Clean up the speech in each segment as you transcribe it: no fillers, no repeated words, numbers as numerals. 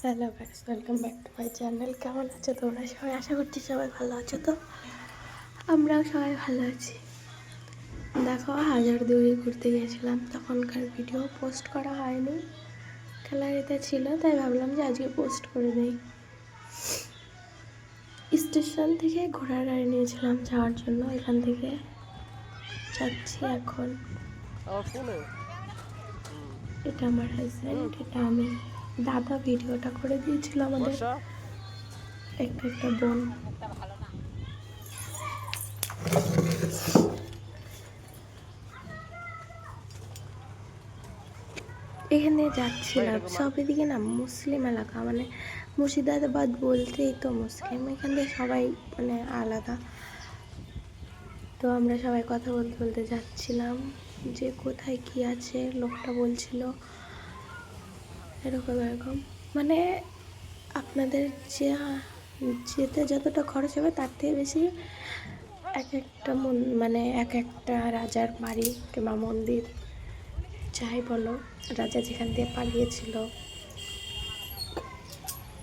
Hello guys, welcome back to my channel. কেমন আছো তোমরা সবাই? আশা করছি সবাই ভালো আছো। তো আমরাও সবাই ভালো আছি। দেখো, হাজারদুয়ারি ঘুরতে গিয়েছিলাম, তখনকার ভিডিও পোস্ট করা হয়নি, গ্যালারিতে ছিল, তাই ভাবলাম যে আজকে পোস্ট করে দিই। স্টেশন থেকে ঘোড়ার গাড়ি নিয়েছিলাম যাওয়ার জন্য, এখান থেকে যাচ্ছি এখন। এটা আমার হাজব্যান্ড, এটা আমি। দাদা ভিডিওটা করে দিয়েছিল আমাদের একটা বোন। এখানে যাচ্ছিলাম, সব এদিকে না মুসলিম এলাকা, মানে মুর্শিদাবাদ বলতেই তো মুসলিম, এখান থেকে সবাই মানে আলাদা। তো আমরা সবাই কথা বলতে বলতে যাচ্ছিলাম যে কোথায় কি আছে, লোকটা বলছিল এরকম এরকম, মানে আপনাদের যে যেতে যতটা খরচ হবে তার থেকে বেশি এক একটা মানে এক একটা রাজার বাড়ি কিংবা মন্দির যাই বলো, রাজা যেখান দিয়ে পালিয়েছিল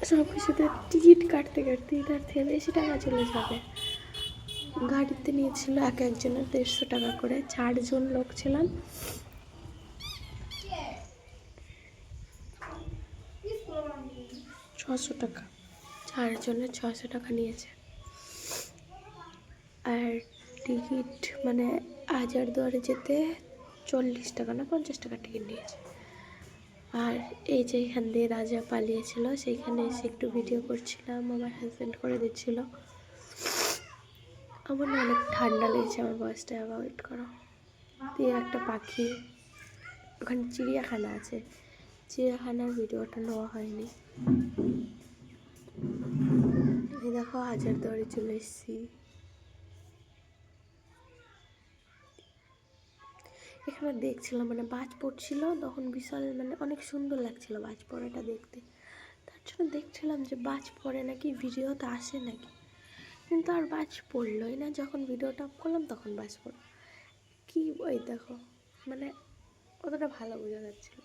সব কিছুতে টিকিট কাটতে কাটতেই তার থেকে বেশি টাকা চলে যাবে। গাড়িতে নিয়েছিল এক একজনের 150 টাকা করে, 4 জন লোক ছিলাম। ছশো টাকা, 4 জনের 600 টাকা নিয়েছে। আর টিকিট মানে হাজারদুয়ারি যেতে 40 টাকা না 50 টাকা টিকিট নিয়েছে। আর এই যে এখান দিয়ে রাজা পালিয়েছিল সেইখানে এসে একটু ভিডিও করছিলাম, আমার হাজব্যান্ড করে দিচ্ছিল। আমার না অনেক ঠান্ডা লেগেছে, আমার ভয়েসটা অ্যাভয়েড করো। দিয়ে একটা পাখি, ওখানে চিড়িয়াখানা আছে, চিড়িয়াখানার ভিডিওটা নেওয়া হয়নি। এই দেখো হাজারদুয়ারি চলে এসেছি। এখানে দেখছিলাম মানে বাজ পড়ছিল তখন, বিশাল মানে অনেক সুন্দর লাগছিল বাজ পড়াটা দেখতে, তার জন্য দেখছিলাম যে বাজ পড়ে নাকি, ভিডিওতে আসে নাকি, কিন্তু আর বাজ পড়লোই না। যখন ভিডিওটা অফ করলাম তখন বাজ পড়ল। কি ওই দেখো, মানে অতটা ভালো বোঝা যাচ্ছিল।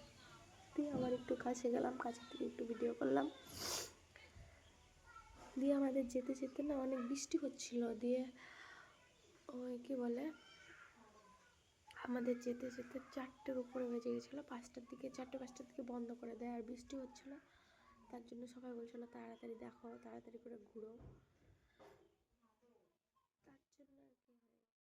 দিয়ে আবার একটু কাছে গেলাম, কাছে থেকে একটু ভিডিও করলাম। দিয়ে আমাদের যেতে যেতে না অনেক বৃষ্টি হচ্ছিল, দিয়ে ওই কি বলে আমাদের যেতে যেতে 4টের উপরে বেজে গেছিলো, 5টার দিকে 4টে-5টার দিকে বন্ধ করে দেয়। আর বৃষ্টি হচ্ছিলো, তার জন্য সবাই বলছিল তাড়াতাড়ি দেখো, তাড়াতাড়ি করে ঘুরো।